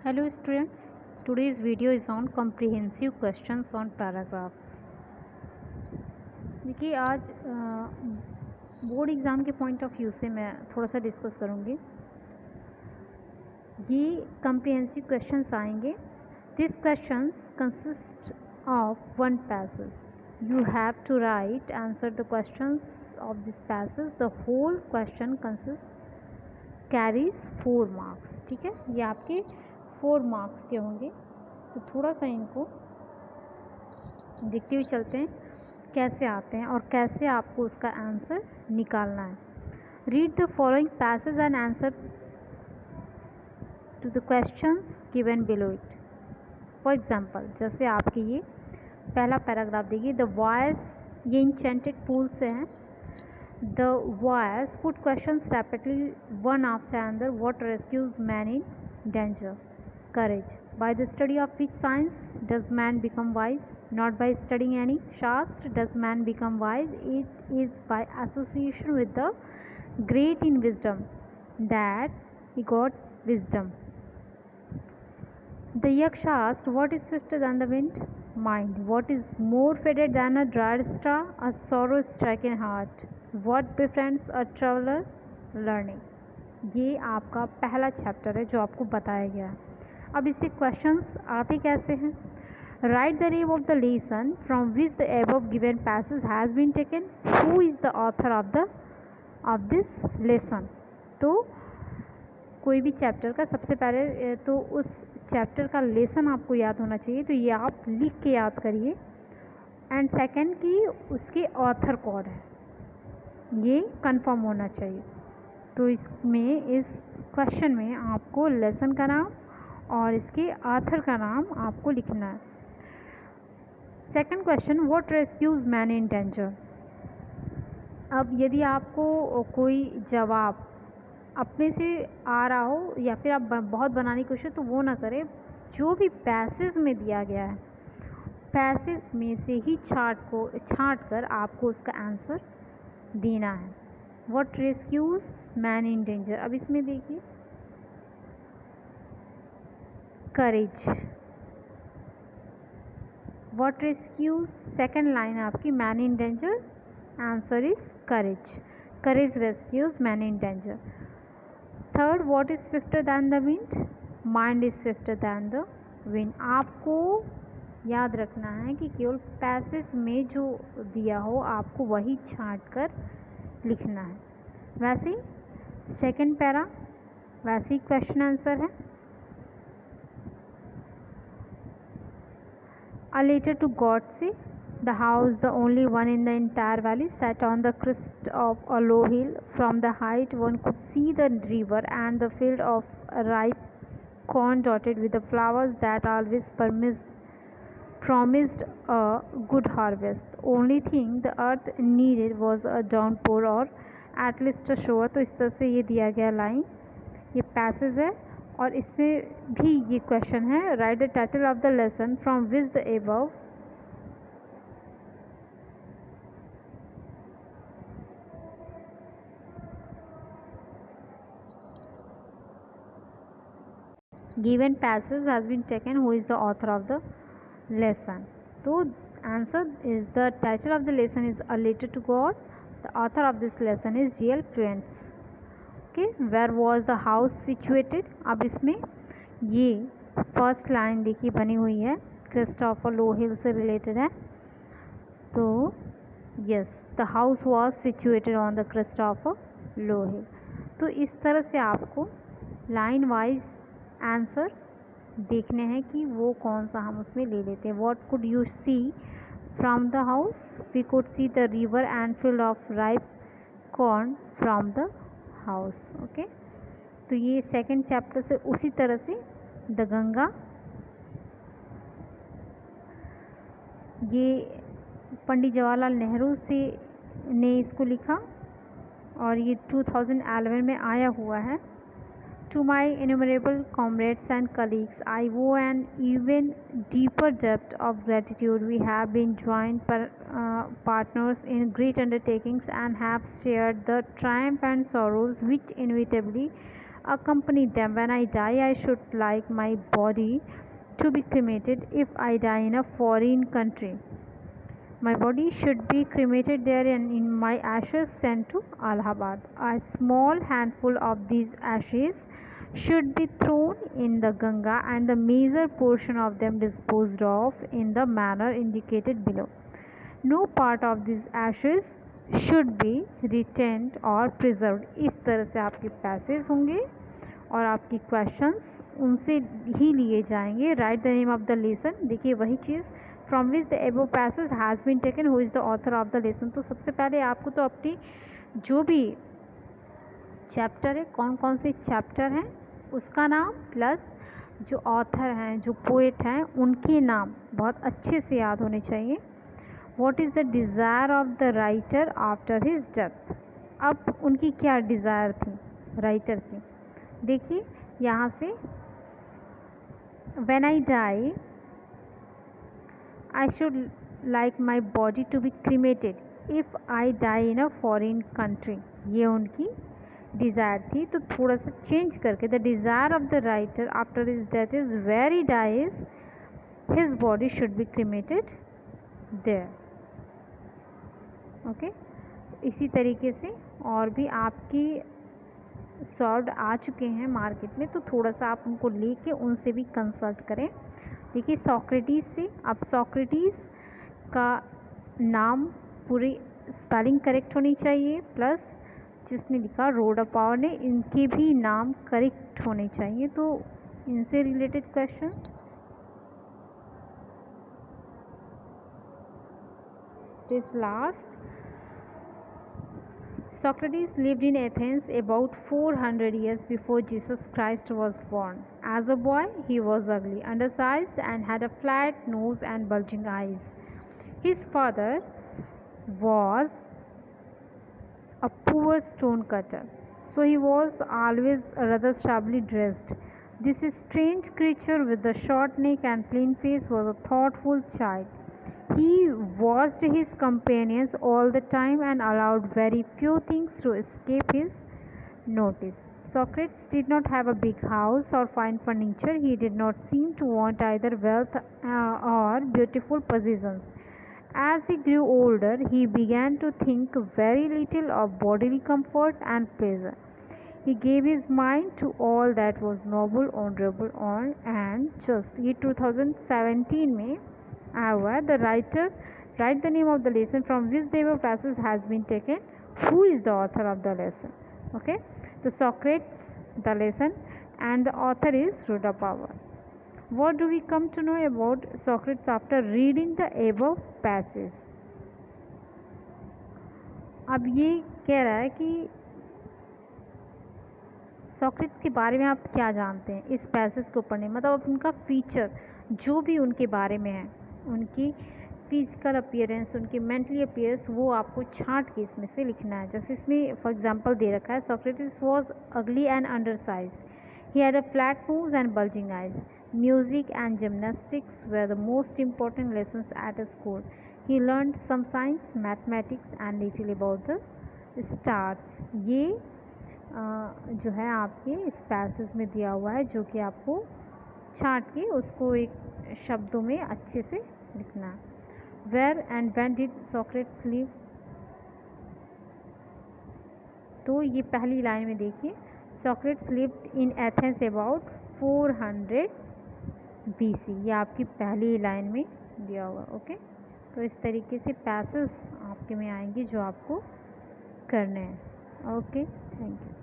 Hello students, today's video is on comprehensive questions on paragraphs. देखिए आज board exam के point of view से मैं थोड़ा सा डिस्कस करूँगी। ये comprehensive questions आएंगे. These questions consist of one passage. You have to answer the questions of this passage. The whole question carries 4 marks. ठीक है, ये आपके 4 मार्क्स के होंगे. तो थोड़ा सा इनको देखते हुए चलते हैं कैसे आते हैं और कैसे आपको उसका आंसर निकालना है. Read the following passage and answer to the questions given below it. For example, जैसे आपके ये पहला पैराग्राफ देखिए. द वॉयस, ये इंचेंटेड पूल से हैं. The voice put questions rapidly one after another. What rescues man in danger? Courage. By the study of which science does man become wise? Not by studying any Shastra does man become wise. It is by association with the great in wisdom that he got wisdom. The Yaksha asked, what is swifter than the wind? Mind. What is more faded than a dried straw? A sorrow-stricken heart. What befriends a traveler? Learning. ये आपका पहला chapter है जो आपको बताया गया है. अब इससे क्वेश्चंस आते कैसे हैं? Write the name of the lesson from which the above given passage has been taken. Who is the author of this lesson? तो कोई भी चैप्टर का सबसे पहले तो उस चैप्टर का लेसन आपको याद होना चाहिए, तो ये आप लिख के याद करिए. एंड सेकंड कि उसके ऑथर कौन है, ये कंफर्म होना चाहिए. तो इसमें इस क्वेश्चन में आपको लेसन का नाम और इसके ऑथर का नाम आपको लिखना है. Second question, what rescues man in danger. अब यदि आपको कोई जवाब अपने से आ रहा हो या फिर आप बहुत बनाने की कोशिश, तो वो ना करें. जो भी पैसेज में दिया गया है, पैसेज में से ही छांट कर आपको उसका आंसर देना है. What rescues man in danger. अब इसमें देखिए, courage. What rescues, second line आपकी, man in danger. Answer is courage. Courage rescues man in danger. Third, what is swifter than the wind. Mind is swifter than the wind. आपको याद रखना है कि केवल पैसेज में जो दिया हो आपको वही छांट कर लिखना है. वैसे ही सेकेंड पैरा, वैसे ही क्वेश्चन आंसर है. A letter to Godse. The house, the only one in the entire valley, sat on the crest of a low hill. From the height one could see the river and the field of ripe corn dotted with the flowers that always promised a good harvest. Only thing the earth needed was a downpour or at least a shower. तो इस तरह से ये दिया गया line, ये passage है और इससे भी ये क्वेश्चन है. Write the title of the lesson from which the above given passage has been taken. Who is the author of the lesson. तो answer is the title of the lesson is a letter to God. The author of this lesson is J.L. Prince. Okay, where was the house situated. अब इसमें ये first line देखिए बनी हुई है, crest of a low हिल से related है. तो yes, the house was situated on the crest of a low hill. तो इस तरह से आपको लाइन वाइज आंसर देखने हैं कि वो कौन सा हम उसमें ले लेते हैं. What could you see from the house. We could see the river and field of ripe corn from the house. Okay, तो ये सेकंड चैप्टर से उसी तरह से द गंगा, ये पंडित जवाहरलाल नेहरू से ने इसको लिखा और ये 2011 में आया हुआ है. To my innumerable comrades and colleagues I owe an even deeper depth of gratitude. We have been joint partners in great undertakings and have shared the triumph and sorrows which inevitably accompany them when I die. I should like my body to be cremated if I die in a foreign country. My body should be cremated there and in my ashes sent to Allahabad. A small handful of these ashes should be thrown in the Ganga and the major portion of them disposed of in the manner indicated below. No part of these ashes should be retained or preserved. इस तरह से आपके passage होंगे और आपकी questions उनसे ही लिए जाएंगे. Write the name of the lesson. देखिए वही चीज़, from which the above passage has been taken, who is the author of the lesson. तो सबसे पहले आपको तो अपनी जो भी चैप्टर है, कौन कौन से चैप्टर हैं उसका नाम प्लस जो ऑथर हैं, जो पोएट हैं, उनके नाम बहुत अच्छे से याद होने चाहिए. What is the desire of the writer after his death. अब उनकी क्या डिज़ायर थी राइटर की. देखिए यहाँ से, when I die I should like my body to be cremated if I die in a foreign country. ये उनकी डिज़ायर थी. तो थोड़ा सा चेंज करके, the desire of the writer after his death is where he dies his body should be cremated there. Okay, इसी तरीके से और भी आपकी सॉल्व आ चुके हैं मार्केट में, तो थोड़ा सा आप उनको लेके उनसे भी कंसल्ट करें. देखिए सॉक्रेटिस से, अब सॉक्रेटिस का नाम पूरी स्पेलिंग करेक्ट होनी चाहिए, प्लस जिसने लिखा रोडा पावर ने, इनके भी नाम करेक्ट होने चाहिए. तो इनसे related question. This last. Socrates lived in Athens about 400 years before Jesus Christ was born. As a boy, he was ugly, undersized, and had a flat nose and bulging eyes. His father was a poor stone cutter, so he was always rather shabbily dressed. This strange creature with the short neck and plain face was a thoughtful child. He watched his companions all the time and allowed very few things to escape his notice. Socrates did not have a big house or fine furniture. He did not seem to want either wealth or beautiful possessions. As he grew older, he began to think very little of bodily comfort and pleasure. He gave his mind to all that was noble, honorable, and just. ये 2017 में आया हुआ है. The writer write the name of the lesson from which the above passage has been taken. Who is the author of the lesson. Okay, तो Socrates the lesson and the author is Rhoda Power. What do we come to know about Socrates after reading the above passage? अब ये कह रहा है कि Socrates के बारे में आप क्या जानते हैं इस पैसेज को पढ़ने, मतलब उनका फीचर जो भी उनके बारे में है, उनकी फिजिकल अपीयरेंस, उनकी मेंटली अपीयरेंस, वो आपको छांट के इसमें से लिखना है. जैसे इसमें फॉर एग्जांपल दे रखा है, Socrates was ugly and undersized. He had a flat nose and bulging eyes. Music and gymnastics were the most important lessons at a school. He learned some science, mathematics and little about the stars. ये जो है आपके इस passage में दिया हुआ है, जो कि आपको छांट के उसको एक शब्दों में अच्छे से लिखना है. Where and when did Socrates live. तो ये पहली लाइन में देखिए, Socrates lived in Athens about 400 BC. ये आपकी पहली लाइन में दिया हुआ. ओके, तो इस तरीके से पैसेज आपके में आएंगे जो आपको करने हैं. Okay, thank you.